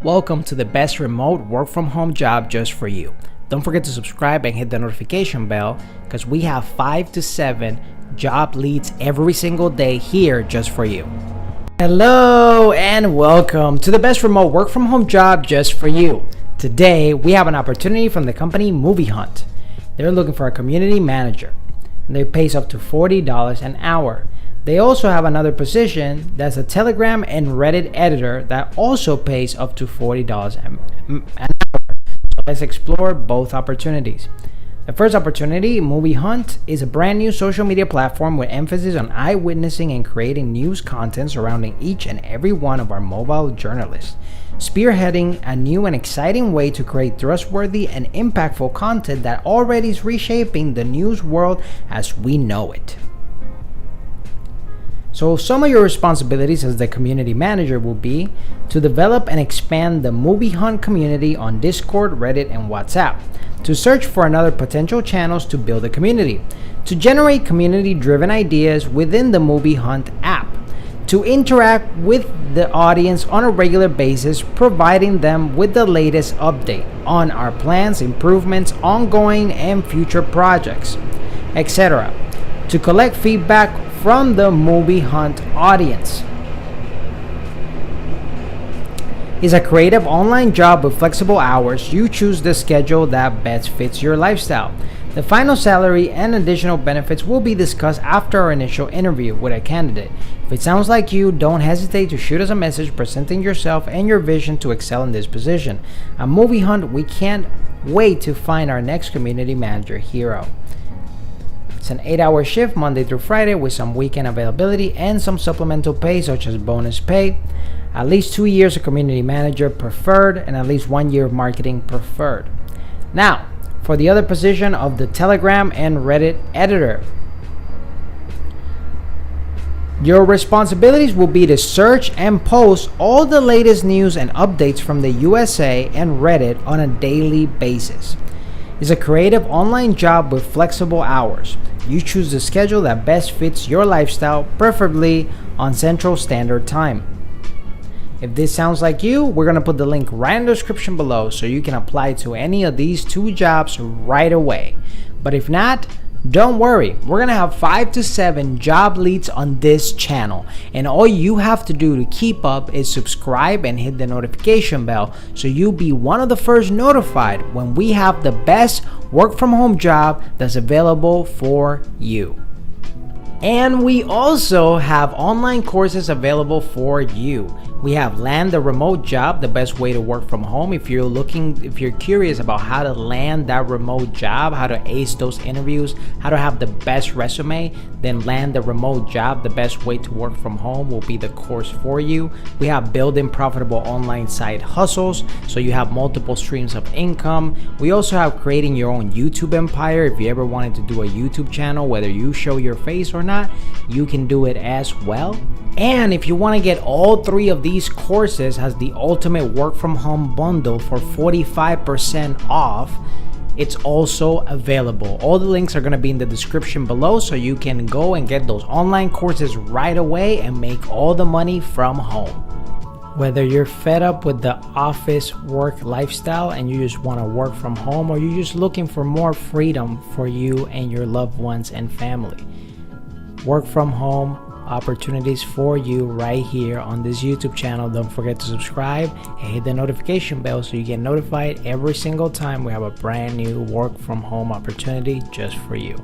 Welcome to the best remote work from home job just for you. Don't forget to subscribe and hit the notification bell because we have 5 to 7 job leads every single day here just for you. Hello and welcome to the best remote work from home job just for you. Today we have an opportunity from the company Movie Hunt. They're looking for a community manager and they pays up to $40 an hour. They also have another position that's a Telegram and Reddit editor that also pays up to $40 an hour. So let's explore both opportunities. The first opportunity, Movie Hunt, is a brand new social media platform with emphasis on eyewitnessing and creating news content surrounding each and every one of our mobile journalists, spearheading a new and exciting way to create trustworthy and impactful content that already is reshaping the news world as we know it. So some of your responsibilities as the community manager will be to develop and expand the Movie Hunt community on Discord, Reddit, and WhatsApp, to search for another potential channels to build a community, to generate community-driven ideas within the Movie Hunt app, to interact with the audience on a regular basis, providing them with the latest update on our plans, improvements, ongoing and future projects, etc., to collect feedback from the Movie Hunt audience. It's a creative online job with flexible hours. You choose the schedule that best fits your lifestyle. The final salary and additional benefits will be discussed after our initial interview with a candidate. If it sounds like you, don't hesitate to shoot us a message presenting yourself and your vision to excel in this position. At Movie Hunt, we can't wait to find our next community manager hero. It's an 8-hour shift Monday through Friday with some weekend availability and some supplemental pay such as bonus pay. At least 2 years of community manager preferred and at least 1 year of marketing preferred. Now, for the other position of the Telegram and Reddit editor. Your responsibilities will be to search and post all the latest news and updates from the USA and Reddit on a daily basis. It's a creative online job with flexible hours. You choose the schedule that best fits your lifestyle, preferably on Central Standard Time. If this sounds like you, we're going to put the link right in the description below so you can apply to any of these 2 jobs right away. But if not, don't worry, we're going to have 5 to 7 job leads on this channel. And all you have to do to keep up is subscribe and hit the notification bell so you'll be one of the first notified when we have the best work from home job that's available for you. And we also have online courses available for you. We have Land the Remote Job, the best way to work from home. If you're curious about how to land that remote job, how to ace those interviews, how to have the best resume, then Land the Remote Job, the best way to work from home, will be the course for you. We have Building Profitable Online Side Hustles, so you have multiple streams of income. We also have Creating Your Own YouTube Empire. If you ever wanted to do a YouTube channel, whether you show your face or not, you can do it as well. And if you want to get all 3 of these courses as the ultimate work from home bundle for 45% off, it's also available. All the links are going to be in the description below so you can go and get those online courses right away and make all the money from home. Whether you're fed up with the office work lifestyle and you just want to work from home, or you're just looking for more freedom for you and your loved ones and family, work from home opportunities for you right here on this YouTube channel. Don't forget to subscribe and hit the notification bell so you get notified every single time we have a brand new work from home opportunity just for you.